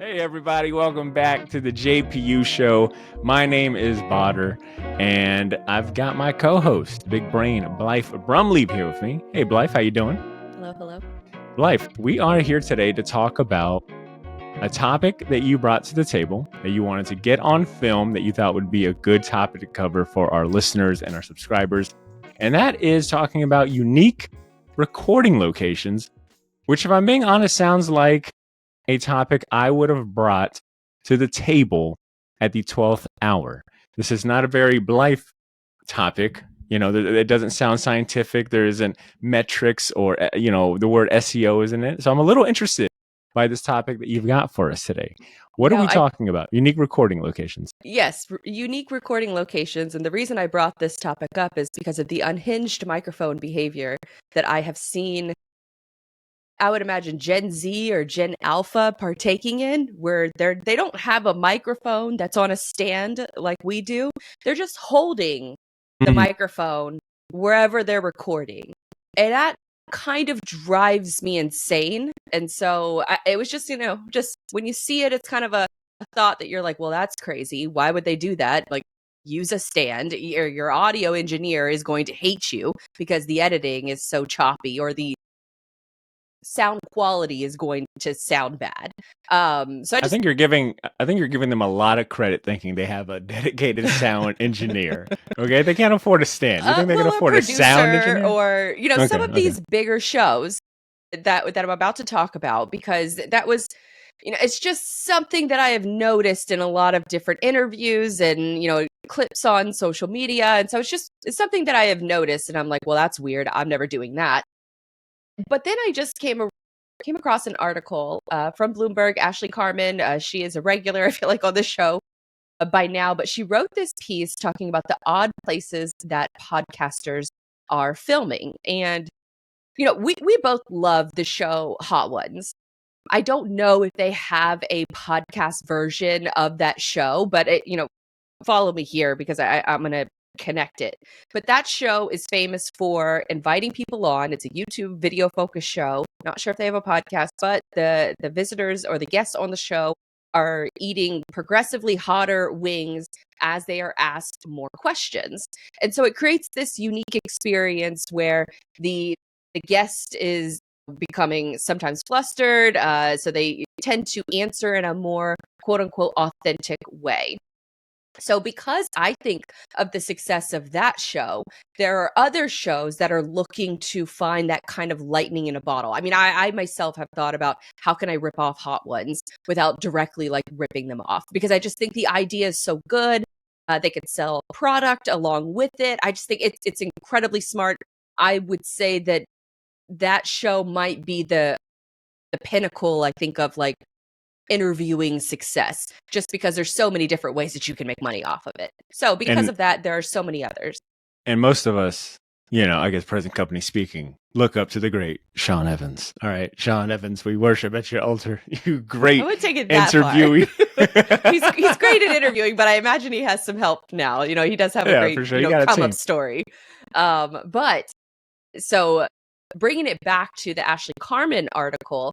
Hey everybody, welcome back to the JPU show. My name is Badr, and I've got my co-host, Big Brain, Blythe Brumleap here with me. Hey Blythe, how you doing? Hello. Blythe, we are here today to talk about a topic that you brought to the table, that you wanted to get on film, that you thought would be a good topic to cover for our listeners and our subscribers. And that is talking about unique recording locations, which, if I'm being honest, sounds like a topic I would have brought to the table at the 12th hour. This is not a very Blythe topic. You know, it doesn't sound scientific. There isn't metrics or, the word SEO is in it. So I'm a little interested by this topic that you've got for us today. What are we talking about? Unique recording locations. Yes, unique recording locations. And the reason I brought this topic up is because of the unhinged microphone behavior that I have seen, I would imagine Gen Z or Gen Alpha partaking in, where they don't have a microphone that's on a stand like we do. They're just holding the microphone wherever they're recording. And that kind of drives me insane. And so it was just, just when you see it, it's kind of a thought that you're like, well, that's crazy. Why would they do that? Like, use a stand. Your audio engineer is going to hate you because the editing is so choppy, or the sound quality is going to sound bad. So I think you're giving them a lot of credit, thinking they have a dedicated sound engineer. Okay, they can't afford a stand. You think they can afford a sound engineer, or some of these bigger shows that I'm about to talk about, because that was, it's just something that I have noticed in a lot of different interviews and clips on social media, and so it's something that I have noticed, and I'm like, well, that's weird. I'm never doing that. But then I just came across an article from Bloomberg. Ashley Carmen, she is a regular, I feel like, on the show by now, but she wrote this piece talking about the odd places that podcasters are filming. And, we both love the show Hot Ones. I don't know if they have a podcast version of that show, but follow me here because I'm going to connect it. But that show is famous for inviting people on. It's a YouTube video focused show. Not sure if they have a podcast, but the visitors or the guests on the show are eating progressively hotter wings as they are asked more questions. And so it creates this unique experience where the guest is becoming sometimes flustered. So they tend to answer in a more quote unquote authentic way. So because I think of the success of that show, there are other shows that are looking to find that kind of lightning in a bottle. I mean, I myself have thought about how can I rip off Hot Ones without directly ripping them off, because I just think the idea is so good. They could sell product along with it. I just think it's incredibly smart. I would say that show might be the pinnacle, I think, of interviewing success, just because there's so many different ways that you can make money off of it. So because of that, there are so many others. And most of us, I guess present company speaking, look up to the great Sean Evans. All right, Sean Evans, we worship at your altar. You great I would take it that interviewee. He's great at interviewing, but I imagine he has some help now. He does have a great come up story. But so bringing it back to the Ashley Carmen article,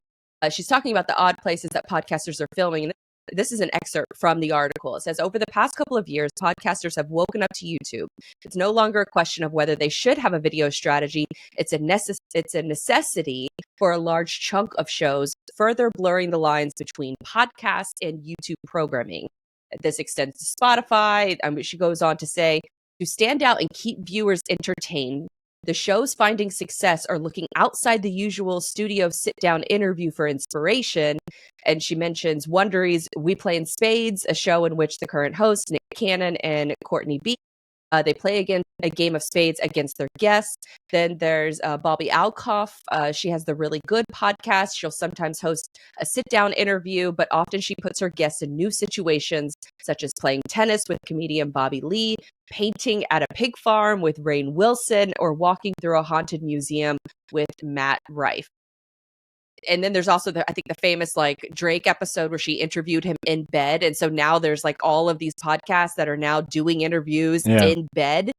she's talking about the odd places that podcasters are filming. And this is an excerpt from the article. It says, over the past couple of years, podcasters have woken up to YouTube. It's no longer a question of whether they should have a video strategy. It's a necessity for a large chunk of shows, further blurring the lines between podcast and YouTube programming. This extends to Spotify. She goes on to say, to stand out and keep viewers entertained, the shows finding success are looking outside the usual studio sit-down interview for inspiration. And she mentions Wondery's We Play in Spades, a show in which the current hosts, Nick Cannon and Courtney B, they play a game of spades against their guests. Then there's Bobby Alkoff. She has the Really Good podcast. She'll sometimes host a sit-down interview, but often she puts her guests in new situations, such as playing tennis with comedian Bobby Lee, painting at a pig farm with Rainn Wilson, or walking through a haunted museum with Matt Rife. And then there's also I think the famous Drake episode where she interviewed him in bed. And so now there's all of these podcasts that are now doing interviews in bed.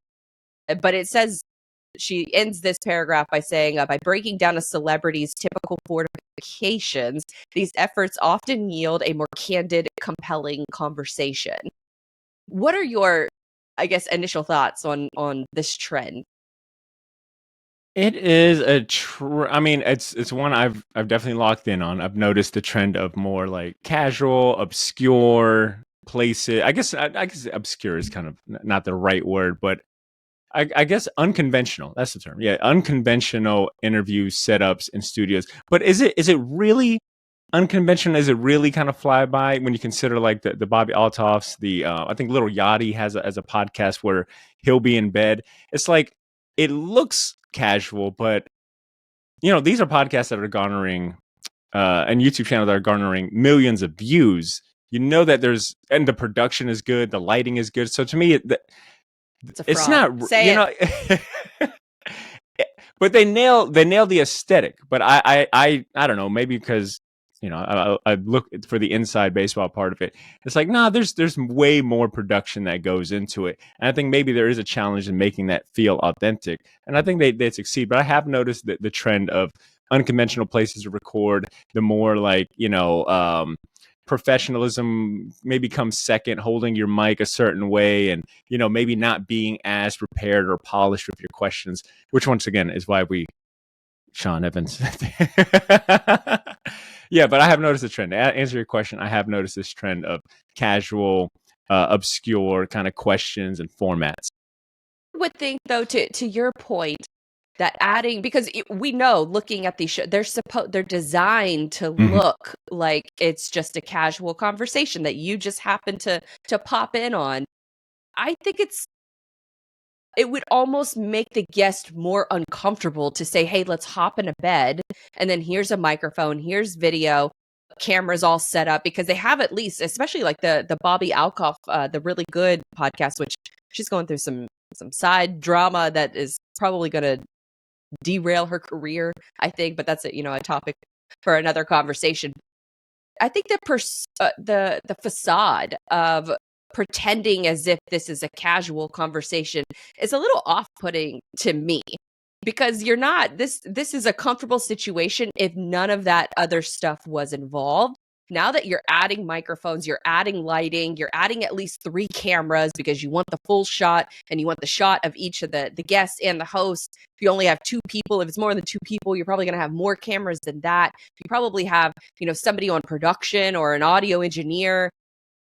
But it says, she ends this paragraph by saying, by breaking down a celebrity's typical qualifications, these efforts often yield a more candid, compelling conversation. What are your, I guess, initial thoughts on this trend? It is I mean, it's one I've definitely locked in on. I've noticed the trend of more like casual, obscure places. I guess obscure is kind of not the right word, but I guess unconventional. That's the term. Yeah, unconventional interview setups in studios. But is it really unconventional? Is it really kind of fly by when you consider like the Bobby Altoffs? The I think Little Yachty has a podcast where he'll be in bed. It's like it looks casual, but these are podcasts that are garnering and YouTube channels that are garnering millions of views. You know that and the production is good, the lighting is good. So to me, It's a it's fraud. not, Say it. but they nail the aesthetic. But I don't know, maybe because I look for the inside baseball part of it. It's like, nah, there's way more production that goes into it, and I think maybe there is a challenge in making that feel authentic, and I think they succeed. But I have noticed that the trend of unconventional places to record, the more like professionalism maybe comes second, holding your mic a certain way, and maybe not being as prepared or polished with your questions, which once again is why we Sean Evans. Yeah, but I have noticed a trend. To answer your question, I have noticed this trend of casual, obscure kind of questions and formats. Would think though, to your point, that adding, because we know, looking at these shows, they're designed to Mhm. look like it's just a casual conversation that you just happen to pop in on. I think it would almost make the guest more uncomfortable to say, hey, let's hop in a bed, and then here's a microphone, here's video, cameras all set up, because they have, at least, especially like the Bobby Alkoff, the Really Good podcast, which she's going through some side drama that is probably going to derail her career, I think, but that's a topic for another conversation. I think the facade of pretending as if this is a casual conversation is a little off-putting to me, because you're not, this is a comfortable situation if none of that other stuff was involved. Now that you're adding microphones, you're adding lighting, you're adding at least 3 cameras because you want the full shot, and you want the shot of each of the guests and the host. If you only have 2 people, if it's more than 2 people, you're probably going to have more cameras than that. You probably have, somebody on production or an audio engineer.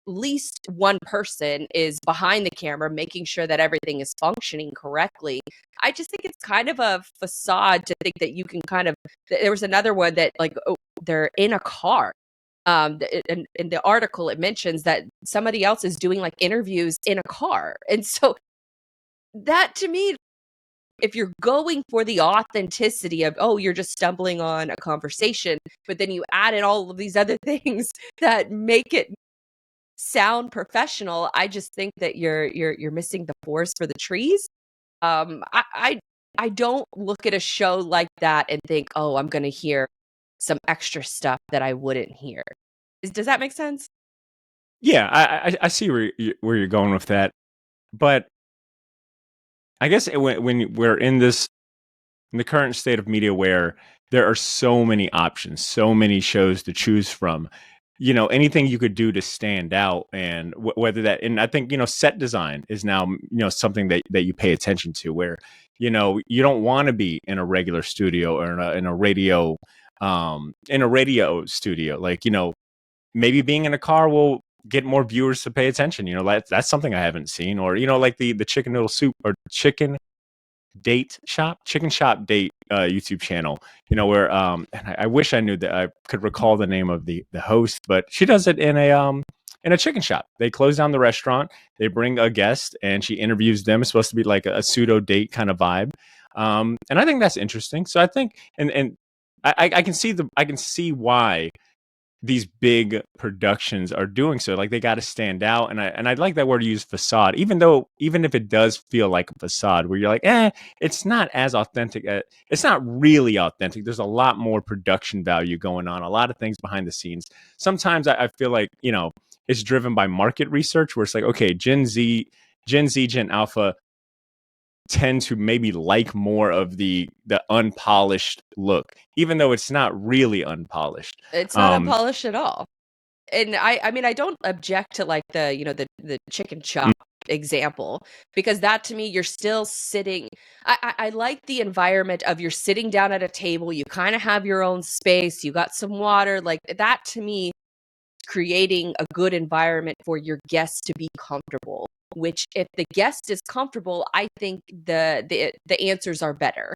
At least one person is behind the camera making sure that everything is functioning correctly. I just think it's kind of a facade to think that you can kind of, there was another one that, like, oh, they're in a car. In the article, it mentions that somebody else is doing like interviews in a car. And so that, to me, if you're going for the authenticity of, oh, you're just stumbling on a conversation, but then you add in all of these other things that make it sound professional, I just think that you're missing the forest for the trees. I don't look at a show like that and think, oh, I'm going to hear some extra stuff that I wouldn't hear. Does that make sense? Yeah, I see where you're going with that, but I guess when we're in the current state of media where there are so many options, so many shows to choose from, anything you could do to stand out, and whether that, and I think, set design is now, something that you pay attention to, where, you don't want to be in a regular studio or in a radio studio. Like, maybe being in a car will get more viewers to pay attention. That's something I haven't seen, or, like the chicken noodle soup or chicken shop date YouTube channel, where and I wish I knew that I could recall the name of the host, but she does it in a chicken shop. They close down the restaurant, they bring a guest, and she interviews them. It's supposed to be like a pseudo date kind of vibe. And I think that's interesting. So I think, and I can see why these big productions are doing so. Like, they got to stand out, and I like that word you use, facade, even if it does feel like a facade where you're like, it's not as authentic. It's not really authentic. There's a lot more production value going on, a lot of things behind the scenes. Sometimes I feel like, it's driven by market research, where it's like, okay, Gen Z, Gen Alpha tend to maybe like more of the unpolished look, even though it's not really unpolished. It's not unpolished at all. And I mean, I don't object to like the chicken chop example, because that to me, you're still sitting. I like the environment of you're sitting down at a table, you kind of have your own space, you got some water, like that to me, creating a good environment for your guests to be comfortable. Which, if the guest is comfortable, I think the answers are better.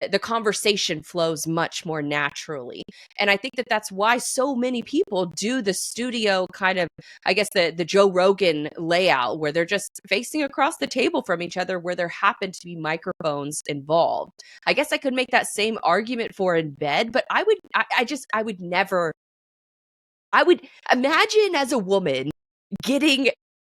The conversation flows much more naturally. And I think that that's why so many people do the studio kind of, I guess, the Joe Rogan layout, where they're just facing across the table from each other, where there happen to be microphones involved. I guess I could make that same argument for in bed, but I would never, I would imagine as a woman getting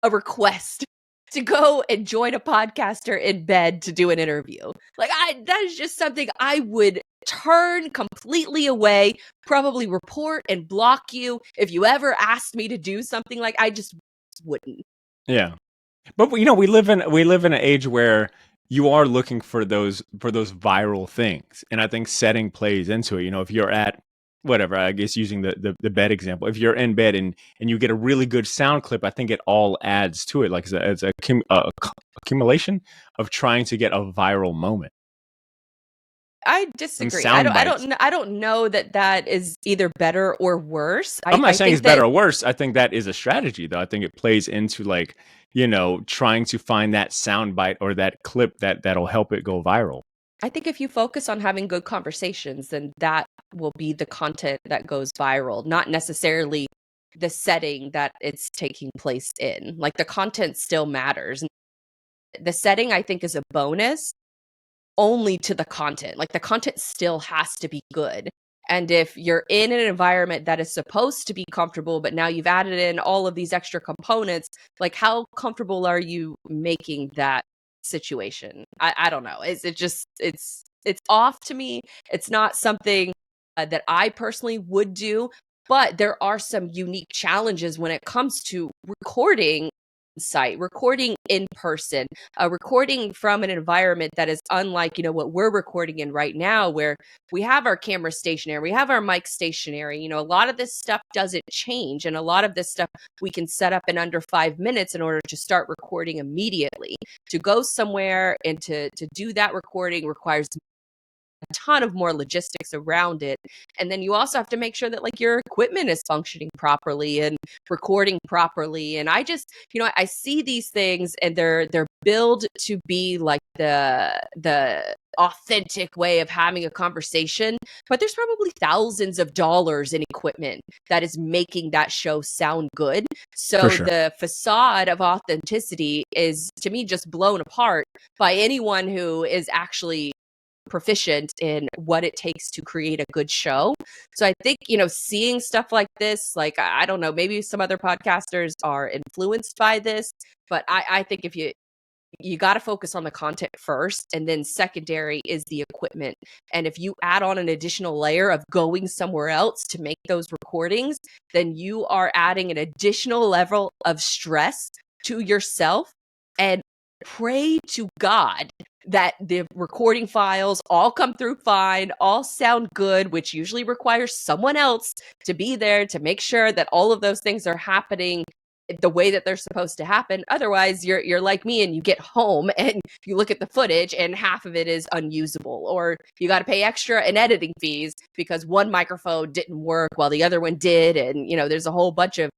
a request to go and join a podcaster in bed to do an interview. Like, that is just something I would turn completely away, probably report and block you if you ever asked me to do something. Like, I just wouldn't. Yeah. But we live in an age where you are looking for those viral things, and I think setting plays into it. If you're at whatever, I guess using the bed example, if you're in bed and you get a really good sound clip, I think it all adds to it, like it's a accumulation of trying to get a viral moment. I disagree. I don't know that is either better or worse. I'm not saying it's better or worse. I think that is a strategy, though. I think it plays into trying to find that sound bite or that clip that'll help it go viral. I think if you focus on having good conversations, then that will be the content that goes viral, not necessarily the setting that it's taking place in. Like, the content still matters. The setting, I think, is a bonus only to the content. Like, the content still has to be good. And if you're in an environment that is supposed to be comfortable, but now you've added in all of these extra components, like, how comfortable are you making that situation? I don't know. It's off to me. It's not something that I personally would do, but there are some unique challenges when it comes to recording site, recording in person, recording from an environment that is unlike, what we're recording in right now, where we have our camera stationary, we have our mic stationary. A lot of this stuff doesn't change. And a lot of this stuff we can set up in under 5 minutes in order to start recording immediately. To go somewhere and to do that recording requires a ton of more logistics around it. And then you also have to make sure that, like, your equipment is functioning properly and recording properly. And I just, I see these things and they're built to be like the authentic way of having a conversation, but there's probably thousands of dollars in equipment that is making that show sound good. So Sure. The facade of authenticity is, to me, just blown apart by anyone who is actually proficient in what it takes to create a good show. So I think, seeing stuff like this, like, I don't know, maybe some other podcasters are influenced by this, but I think if you got to focus on the content first, and then secondary is the equipment. And if you add on an additional layer of going somewhere else to make those recordings, then you are adding an additional level of stress to yourself. And pray to God that the recording files all come through fine, all sound good, which usually requires someone else to be there to make sure that all of those things are happening the way that they're supposed to happen. Otherwise, you're like me and you get home and you look at the footage and half of it is unusable, or you got to pay extra in editing fees because one microphone didn't work while the other one did. And, there's a whole bunch of,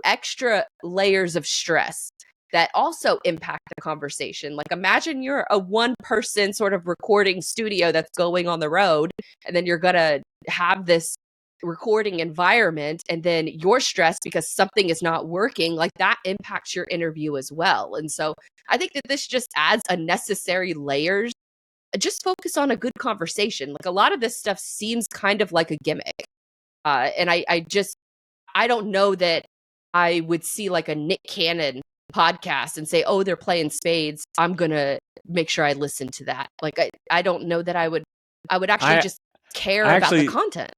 extra layers of stress that also impact the conversation. Like, imagine you're a one-person sort of recording studio that's going on the road, and then you're going to have this recording environment, and then you're stressed because something is not working. Like, that impacts your interview as well. And so I think that this just adds unnecessary layers. Just focus on a good conversation. Like, a lot of this stuff seems kind of like a gimmick. And I don't know that I would see like a Nick Cannon podcast and say, oh, they're playing spades, I'm gonna make sure I listen to that. Like, I don't know that I would actually just care about the content.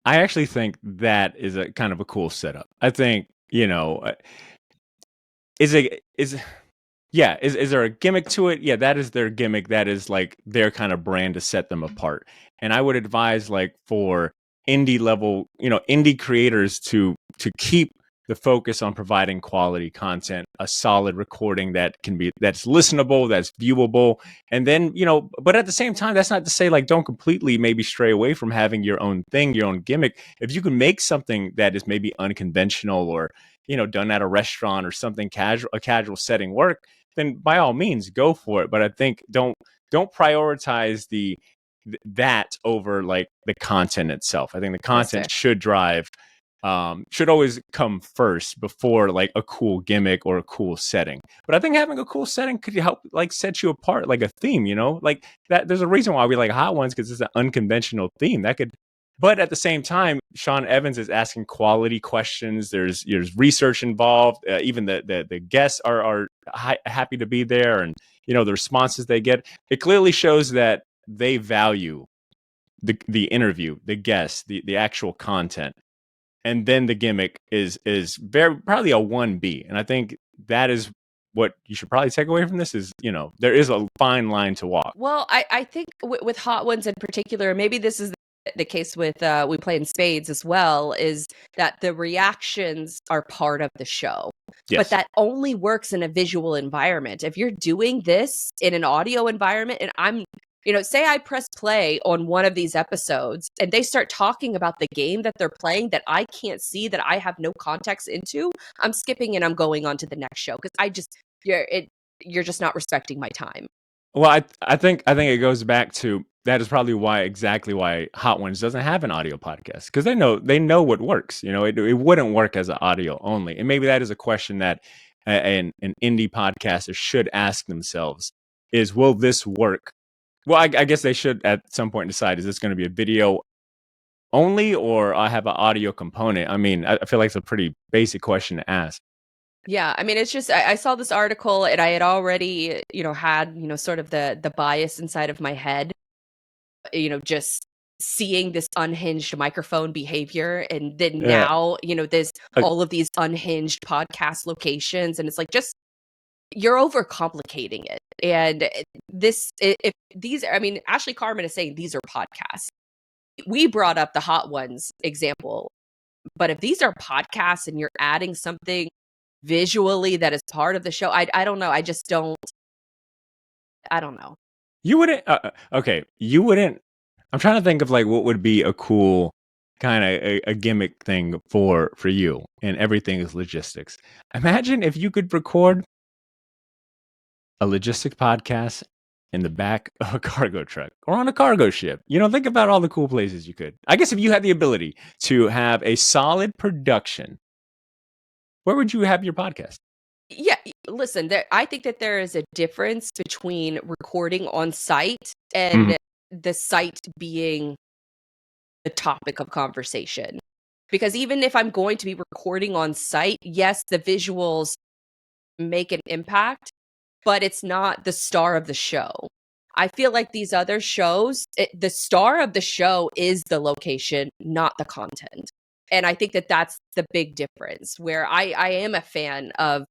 I actually think that is a kind of a cool setup. I think, Yeah, is there a gimmick to it? Yeah, that is their gimmick. That is like their kind of brand to set them apart. And I would advise like for indie level, indie creators to keep the focus on providing quality content, a solid recording that's listenable, that's viewable. And then, but at the same time, that's not to say like don't completely maybe stray away from having your own thing, your own gimmick. If you can make something that is maybe unconventional or done at a restaurant or something casual, a casual setting work, then by all means go for it. But I think don't prioritize that over like the content itself. I think the That's content fair. should always come first before like a cool gimmick or a cool setting. But I think having a cool setting could help like set you apart, like a theme, like that. There's a reason why we like Hot Ones, because it's an unconventional theme that could. But at the same time, Sean Evans is asking quality questions. There's research involved. Even the guests are happy to be there, and the responses they get. It clearly shows that they value the interview, the guests, the actual content, and then the gimmick is very probably a 1B. And I think that is what you should probably take away from this is, there is a fine line to walk. Well, I think with Hot Ones in particular, maybe this is the case with We Play in Spades as well, is that the reactions are part of the show. Yes. But that only works in a visual environment. If you're doing this in an audio environment, and I'm, say I press play on one of these episodes and they start talking about the game that they're playing that I can't see, that I have no context into, I'm skipping and I'm going on to the next show because you're just not respecting my time. Well, I think it goes back to that is probably exactly why Hot Ones doesn't have an audio podcast, because they know what works. It wouldn't work as an audio only, and maybe that is a question that an indie podcaster should ask themselves: is will this work? Well, I guess they should at some point decide: is this going to be a video only, or I have an audio component? I mean, I feel like it's a pretty basic question to ask. Yeah, I mean, it's just I saw this article and I had already, had, sort of the bias inside of my head, just seeing this unhinged microphone behavior, and then Yeah. now, there's all of these unhinged podcast locations, and it's like just you're overcomplicating it. And if these, I mean, Ashley Carmen is saying these are podcasts. We brought up the Hot Ones example, but if these are podcasts and you're adding something visually that is part of the show, I don't know. I don't know. You wouldn't. Okay, you wouldn't. I'm trying to think of like what would be a cool kind of a gimmick thing for you, and everything is logistics. Imagine if you could record a logistic podcast in the back of a cargo truck or on a cargo ship. Think about all the cool places you could. I guess if you had the ability to have a solid production, where would you have your podcast? Yeah, listen, I think that there is a difference between recording on site and the site being the topic of conversation. Because even if I'm going to be recording on site, yes, the visuals make an impact, but it's not the star of the show. I feel like these other shows, the star of the show is the location, not the content. And I think that that's the big difference, where I am a fan of,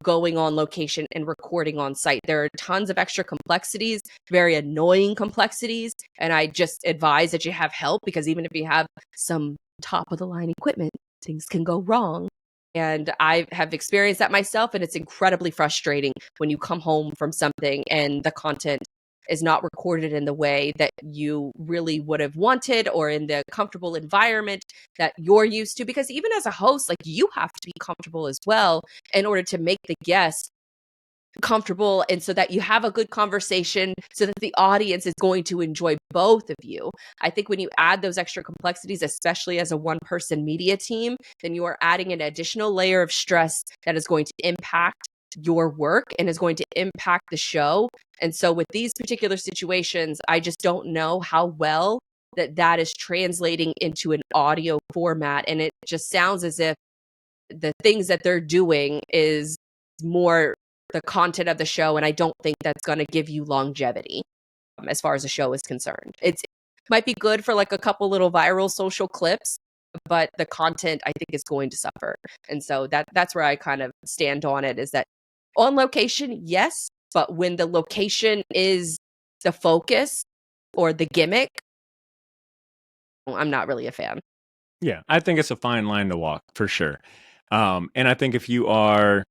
going on location and recording on site. There are tons of extra complexities, very annoying complexities. And I just advise that you have help, because even if you have some top of the line equipment, things can go wrong. And I have experienced that myself, and it's incredibly frustrating when you come home from something and the content is not recorded in the way that you really would have wanted, or in the comfortable environment that you're used to. Because even as a host, like, you have to be comfortable as well in order to make the guest comfortable, and so that you have a good conversation, so that the audience is going to enjoy both of you. I think when you add those extra complexities, especially as a one-person media team, then you are adding an additional layer of stress that is going to impact your work and is going to impact the show. And so with these particular situations, I just don't know how well that is translating into an audio format. And it just sounds as if the things that they're doing is more the content of the show, and I don't think that's going to give you longevity as far as the show is concerned. It might be good for like a couple little viral social clips, but the content, I think, is going to suffer. And so that's where I kind of stand on it, is that On location, yes, but when the location is the focus or the gimmick, I'm not really a fan. Yeah, I think it's a fine line to walk for sure. And I think if you are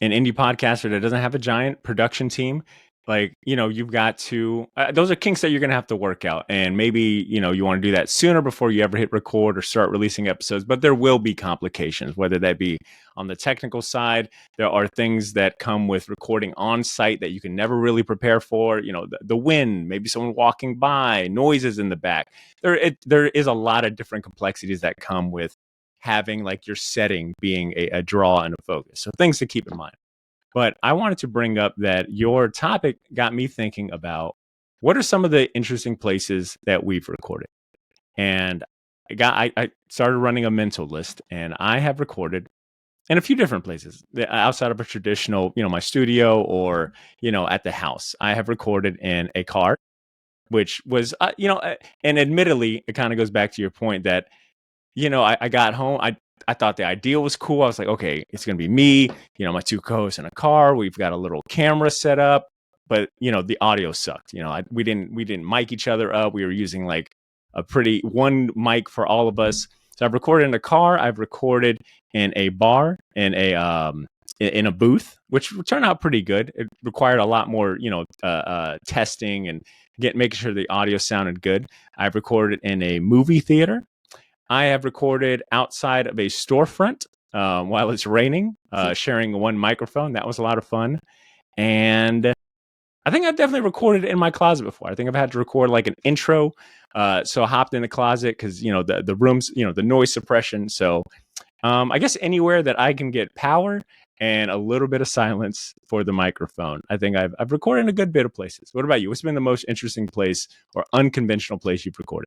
an indie podcaster that doesn't have a giant production team, like, you've got to, those are kinks that you're going to have to work out. And maybe, you want to do that sooner before you ever hit record or start releasing episodes. But there will be complications, whether that be on the technical side. There are things that come with recording on site that you can never really prepare for. The wind, maybe someone walking by, noises in the back. There is a lot of different complexities that come with having like your setting being a draw and a focus. So things to keep in mind. But I wanted to bring up that your topic got me thinking about what are some of the interesting places that we've recorded. And I started running a mental list, and I have recorded in a few different places outside of a traditional, my studio or, at the house. I have recorded in a car, which was, and admittedly, it kind of goes back to your point that I got home. I thought the idea was cool. I was like, okay, it's going to be me, my two co-hosts in a car. We've got a little camera set up, but the audio sucked. We didn't mic each other up. We were using like a pretty one mic for all of us. So I've recorded in a car. I've recorded in a bar, in a booth, which turned out pretty good. It required a lot more, testing and making sure the audio sounded good. I've recorded in a movie theater. I have recorded outside of a storefront while it's raining, sharing one microphone. That was a lot of fun. And I think I've definitely recorded in my closet before. I think I've had to record like an intro. So I hopped in the closet because, the rooms, the noise suppression. So I guess anywhere that I can get power and a little bit of silence for the microphone. I think I've recorded in a good bit of places. What about you? What's been the most interesting place or unconventional place you've recorded?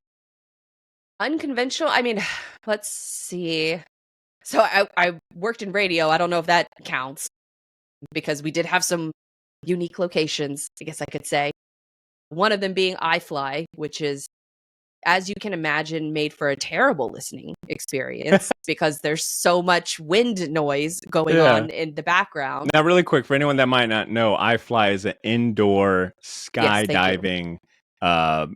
Unconventional? I mean, let's see. So I worked in radio. I don't know if that counts because we did have some unique locations, I guess I could say. One of them being iFly, which is, as you can imagine, made for a terrible listening experience because there's so much wind noise going on in the background. Now, really quick, for anyone that might not know, iFly is an indoor skydiving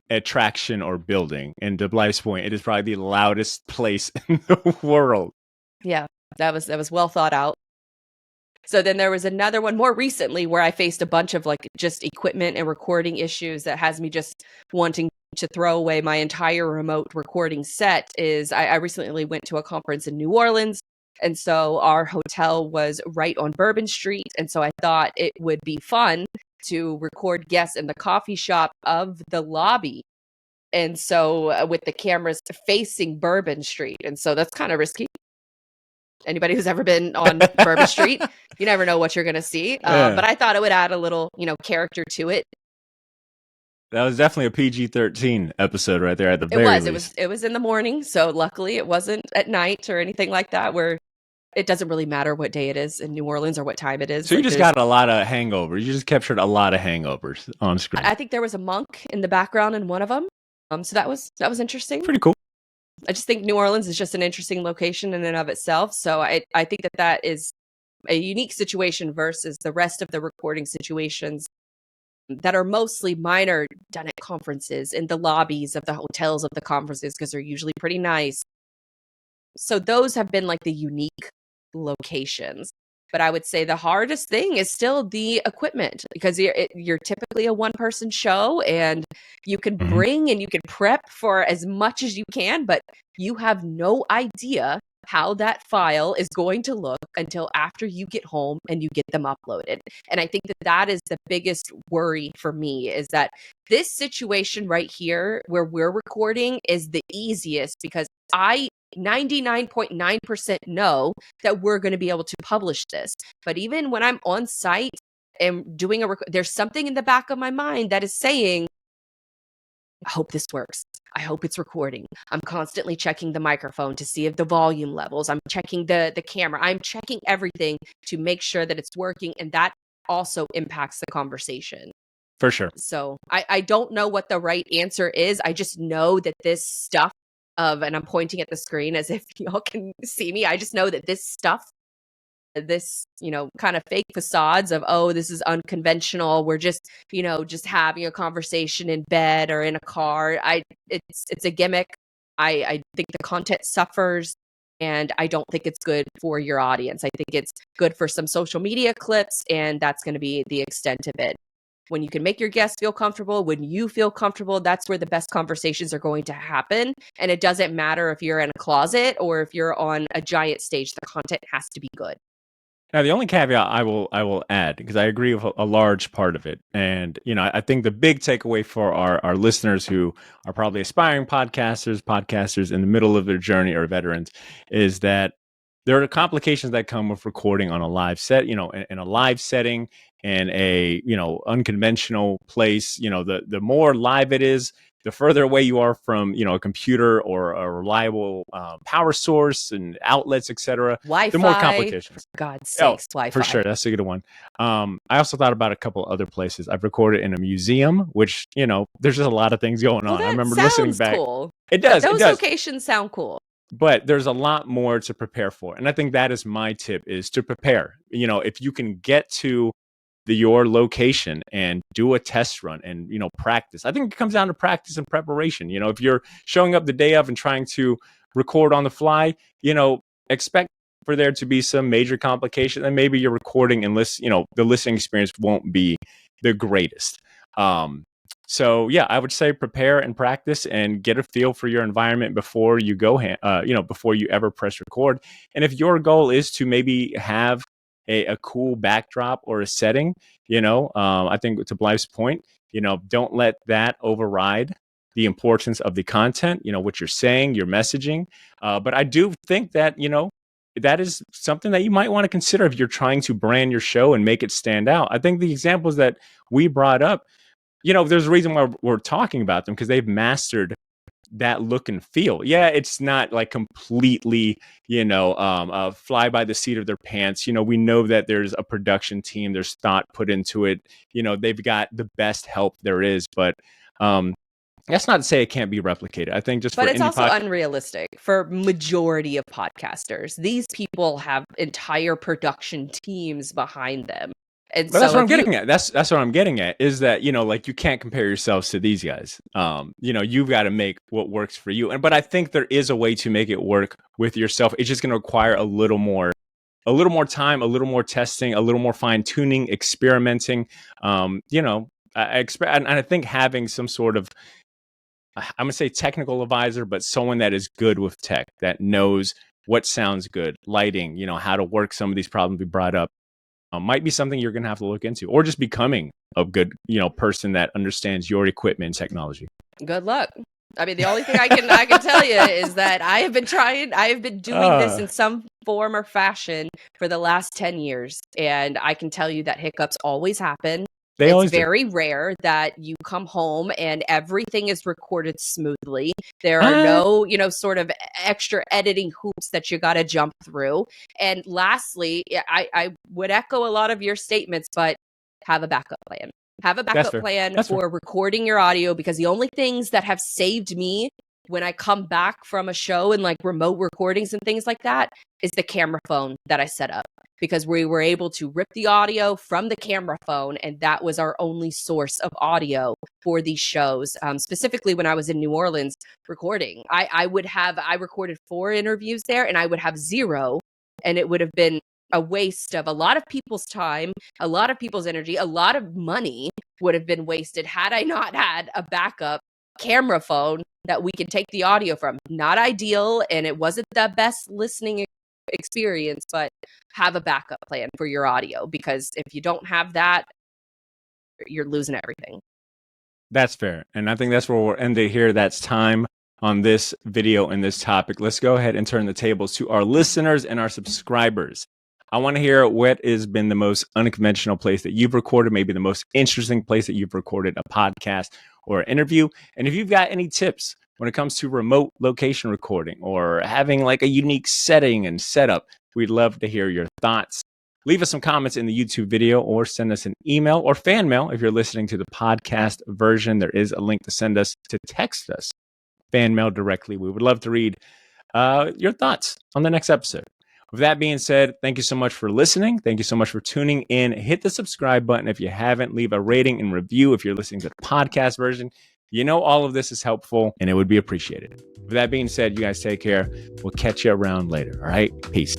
attraction or building. And to Blythe's point, it is probably the loudest place in the world. Yeah, that was well thought out. So then there was another one more recently where I faced a bunch of like just equipment and recording issues that has me just wanting to throw away my entire remote recording set. I recently went to a conference in New Orleans. And so our hotel was right on Bourbon Street. And so I thought it would be fun to record guests in the coffee shop of the lobby. And so with the cameras facing Bourbon Street. And so that's kind of risky. Anybody who's ever been on Bourbon Street, you never know what you're going to see. But I thought it would add a little, character to it. That was definitely a PG-13 episode right there at the very least. It was in the morning. So luckily it wasn't at night or anything like that where it doesn't really matter what day it is in New Orleans or what time it is. So you just got a lot of hangovers. You just captured a lot of hangovers on screen. I think there was a monk in the background in one of them. So that was interesting. Pretty cool. I just think New Orleans is just an interesting location in and of itself. So I think that is a unique situation versus the rest of the recording situations that are mostly minor, done at conferences, in the lobbies of the hotels of the conferences, because they're usually pretty nice. So those have been like the unique locations. But I would say the hardest thing is still the equipment, because you're typically a one-person show and you can bring and you can prep for as much as you can, but you have no idea how that file is going to look until after you get home and you get them uploaded. And I think that is the biggest worry for me, is that this situation right here where we're recording is the easiest because I 99.9% know that we're going to be able to publish this. But even when I'm on site and doing there's something in the back of my mind that is saying, I hope this works. I hope it's recording. I'm constantly checking the microphone to see if the volume levels. I'm checking the camera. I'm checking everything to make sure that it's working. And that also impacts the conversation. For sure. So I don't know what the right answer is. I just know that this stuff and I'm pointing at the screen as if y'all can see me. I just know that this stuff this, kind of fake facades of, oh, this is unconventional. We're just, just having a conversation in bed or in a car. It's a gimmick. I think the content suffers, and I don't think it's good for your audience. I think it's good for some social media clips, and that's going to be the extent of it. When you can make your guests feel comfortable, when you feel comfortable, that's where the best conversations are going to happen. And it doesn't matter if you're in a closet or if you're on a giant stage, the content has to be good. Now, the only caveat I will add, because I agree with a large part of it, and I think the big takeaway for our listeners who are probably aspiring podcasters in the middle of their journey or veterans, is that there are complications that come with recording on a live set, in a live setting, in a unconventional place. The more live it is, the further away you are from a computer or a reliable power source and outlets, etc., the more complications. For God's sakes, Wi-Fi. For sure, that's a good one. I also thought about a couple other places. I've recorded in a museum, which there's just a lot of things going on. I remember listening back. Cool. It does. Those locations sound cool. But there's a lot more to prepare for, and I think that is my tip: is to prepare. If you can get to your location and do a test run and practice. I think it comes down to practice and preparation. If you're showing up the day of and trying to record on the fly, expect for there to be some major complication, and maybe you're recording and the listening experience won't be the greatest. So yeah, I would say prepare and practice and get a feel for your environment before you go before you ever press record. And if your goal is to maybe have a cool backdrop or a setting, I think to Blythe's point, don't let that override the importance of the content, what you're saying, your messaging. But I do think that, that is something that you might want to consider if you're trying to brand your show and make it stand out. I think the examples that we brought up, there's a reason why we're talking about them, because they've mastered that look and feel. Yeah, it's not like completely, fly by the seat of their pants. We know that there's a production team, there's thought put into it. They've got the best help there is, but that's not to say it can't be replicated. I think but it's also unrealistic for majority of podcasters. These people have entire production teams behind them. And but that's what I'm getting at. That's what I'm getting at, is that, like, you can't compare yourselves to these guys. You've got to make what works for you. But I think there is a way to make it work with yourself. It's just going to require a little more time, a little more testing, a little more fine tuning, experimenting. I think having some sort of, I'm going to say technical advisor, but someone that is good with tech, that knows what sounds good, lighting, how to work some of these problems we brought up, might be something you're going to have to look into, or just becoming a good, person that understands your equipment and technology. Good luck. I mean, the only thing I can tell you is that I have been doing this in some form or fashion for the last 10 years. And I can tell you that hiccups always happen. It's very rare that you come home and everything is recorded smoothly. There are no, sort of extra editing hoops that you got to jump through. And lastly, I would echo a lot of your statements, but have a backup plan. Have a backup plan for recording your audio, because the only things that have saved me when I come back from a show and like remote recordings and things like that is the camera phone that I set up, because we were able to rip the audio from the camera phone, and that was our only source of audio for these shows. Specifically when I was in New Orleans recording, I recorded 4 interviews there, and I would have 0, and it would have been a waste of a lot of people's time, a lot of people's energy, a lot of money would have been wasted had I not had a backup camera phone that we could take the audio from. Not ideal, and it wasn't the best listening experience, but have a backup plan for your audio, because if you don't have that, you're losing everything. That's fair. And I think that's where we'll end it here. That's time on this video and this topic. Let's go ahead and turn the tables to our listeners and our subscribers. I want to hear what has been the most unconventional place that you've recorded, maybe the most interesting place that you've recorded a podcast or an interview. And if you've got any tips when it comes to remote location recording or having like a unique setting and setup, we'd love to hear your thoughts. Leave us some comments in the YouTube video, or send us an email or fan mail. If you're listening to the podcast version, there is a link to send us, to text us fan mail directly. We would love to read your thoughts on the next episode. With that being said, thank you so much for listening. Thank you so much for tuning in. Hit the subscribe button if you haven't. Leave a rating and review if you're listening to the podcast version. You know, all of this is helpful and it would be appreciated. With that being said, you guys take care. We'll catch you around later. All right. Peace.